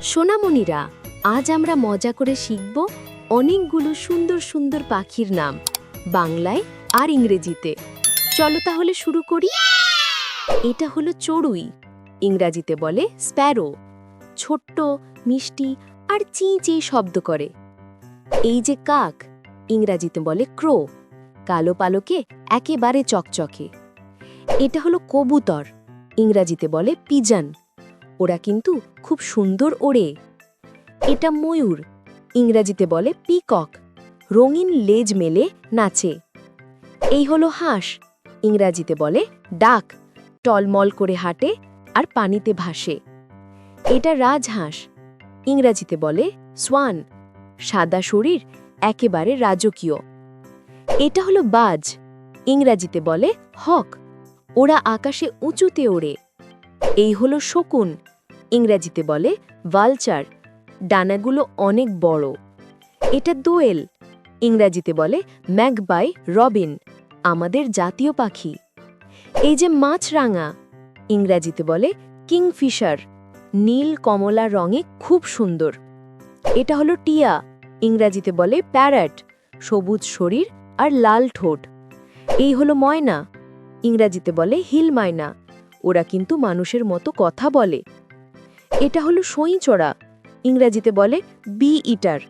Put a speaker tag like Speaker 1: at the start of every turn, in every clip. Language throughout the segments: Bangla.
Speaker 1: সোনামণিরা, আজ আমরা মজা করে শিখব অনেকগুলো সুন্দর সুন্দর পাখির নাম বাংলায় আর ইংরেজিতে। চলো তাহলে শুরু করি। এটা হলো চড়ুই, ইংরেজিতে বলে স্প্যারো। ছোট্ট, মিষ্টি আর চি চি শব্দ করে। এই যে কাক, ইংরেজিতে বলে ক্রো, কালো পালকে একেবারে চকচকে। এটা হলো কবুতর, ইংরেজিতে বলে পিজন, ওরা কিন্তু খুব সুন্দর ওড়ে। এটা ময়ূর, ইংরেজিতে বলে পিকক, রঙিন লেজ মেলে নাচে। এই হলো হাঁস, ইংরেজিতে বলে ডাক, টলমল করে হাঁটে আর পানিতে ভাসে। এটা রাজহাঁস, ইংরেজিতে বলে সোয়ান, সাদা শরীর, একেবারে রাজকীয়। এটা হলো বাজ, ইংরেজিতে বলে হক, ওরা আকাশে উঁচুতে ওড়ে। এই হলো শকুন, ইংরেজিতে বলে ভালচার, ডানাগুলো অনেক বড়। এটা দোয়েল, ইংরেজিতে বলে ম্যাগপাই রবিন, আমাদের জাতীয় পাখি। এই যে মাছরাঙা, ইংরেজিতে বলে কিংফিশার, নীল কমলা রঙে খুব সুন্দর। এটা হলো টিয়া, ইংরেজিতে বলে প্যারট, সবুজ শরীর আর লাল ঠোঁট। এই হলো ময়না, ইংরেজিতে বলে হিল মায়না, ওরা কিন্তু মানুষের মতো কথা বলে। এটা হলো সইঁচড়া, ইংরেজিতে বলে বি ইটার,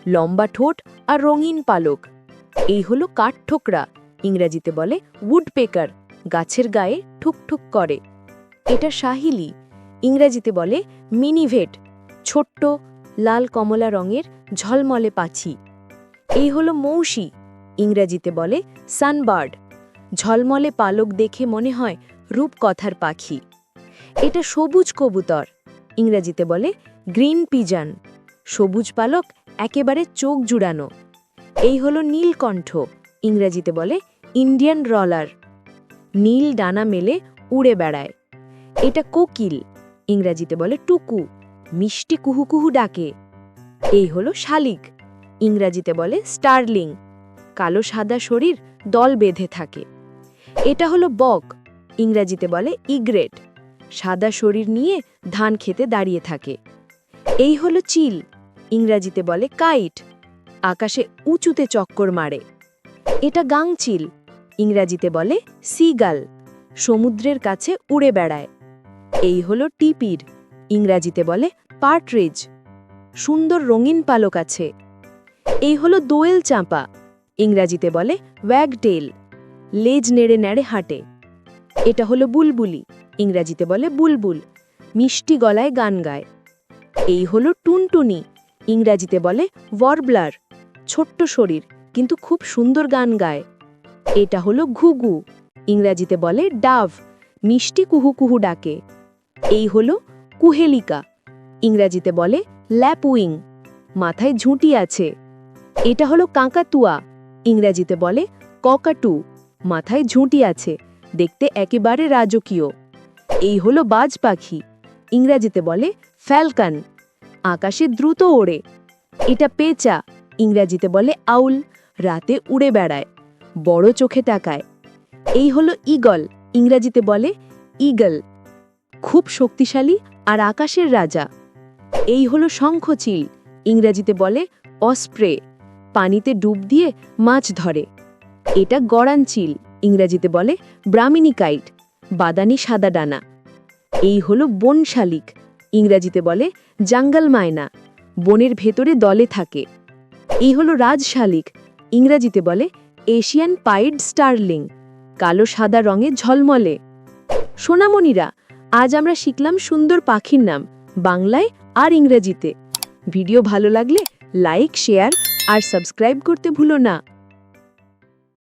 Speaker 1: লম্বা ঠোঁট আর রঙিন পালক। এই হলো কাঠঠোকরা, ইংরেজিতে বলে উডপেকার, গাছের গায়ে ঠুকঠুক করে। এটা সাহিলি, ইংরেজিতে বলে মিনিভেট, ছোট্ট লাল কমলা রঙের ঝলমলে পাখি। এই হলো মৌসি, ইংরেজিতে বলে সানবার্ড, ঝলমলে পালক দেখে মনে হয় রূপকথার পাখি। এটা সবুজ কবুতর, ইংরেজিতে বলে গ্রিন পিজন, সবুজ পালক, একেবারে চোখ জুড়ানো। এই হলো নীলকণ্ঠ, ইংরেজিতে বলে ইন্ডিয়ান রলার, নীল ডানা মেলে উড়ে বেড়ায়। এটা কোকিল, ইংরেজিতে বলে টুকু, মিষ্টি কুহু কুহু ডাকে। এই হলো শালিক, ইংরেজিতে বলে স্টার্লিং, কালো সাদা শরীর, দল বেঁধে থাকে। এটা হলো বক, ইংরেজিতে বলে ইগ্রেট, সাদা শরীর নিয়ে ধান খেতে দাঁড়িয়ে থাকে। এই হলো চিল, ইংরেজিতে বলে কাইট, আকাশে উঁচুতে চক্কর মারে। এটা গাংচিল, ইংরেজিতে বলে সিগাল, সমুদ্রের কাছে উড়ে বেড়ায়। এই হলো টিপির, ইংরেজিতে বলে পার্ট্রিজ, সুন্দর রঙিন পালক আছে। এই হলো দোয়েল চাঁপা, ইংরেজিতে বলে ওয়াগটেল, লেজ নেড়ে নেড়ে হাঁটে। এটা হলো বুলবুলি, ইংরেজিতে বলে বুলবুল, মিষ্টি গলায় গান গায়। এই হলো টুনটুনি, ইংরেজিতে বলে ওয়ার্বলার, ছোট্ট শরীর কিন্তু খুব সুন্দর গান গায়। এটা হলো ঘুঘু, ইংরেজিতে বলে ডাভ, মিষ্টি কুহু কুহু ডাকে। এই হলো কুহেলিকা, ইংরেজিতে বলে ল্যাপউইং, মাথায় ঝুঁটি আছে। এটা হলো কাকাতুয়া, ইংরেজিতে বলে ককাটু, মাথায় ঝুঁটি আছে, দেখতে একেবারে রাজকীয়। এই হলো বাজ পাখি, ইংরেজিতে বলে ফ্যালকন, আকাশে দ্রুত ওড়ে। এটা পেঁচা, ইংরেজিতে বলে আউল, রাতে উড়ে বেড়ায়, বড় চোখে তাকায়। এই হলো ঈগল, ইংরেজিতে বলে ঈগল, খুব শক্তিশালী আর আকাশের রাজা। এই হলো শঙ্খচিল, ইংরেজিতে বলে অস্প্রে, পানিতে ডুব দিয়ে মাছ ধরে। এটা গড়ানচিল, ইংরেজিতে বলে ব্রাহ্মিনিকাইট, বাদানি সাদা ডানা। এই হলো বন শালিক, ইংরেজিতে বলে জাঙ্গল মায়না, বনের ভেতরে দলে থাকে। এই হলো রাজশালিক, ইংরেজিতে বলে এশিয়ান পাইড স্টার্লিং, কালো সাদা রঙে ঝলমলে। সোনামণিরা, আজ আমরা শিখলাম সুন্দর পাখির নাম বাংলায় আর ইংরেজিতে। ভিডিও ভালো লাগলে লাইক, শেয়ার আর সাবস্ক্রাইব করতে ভুলো না।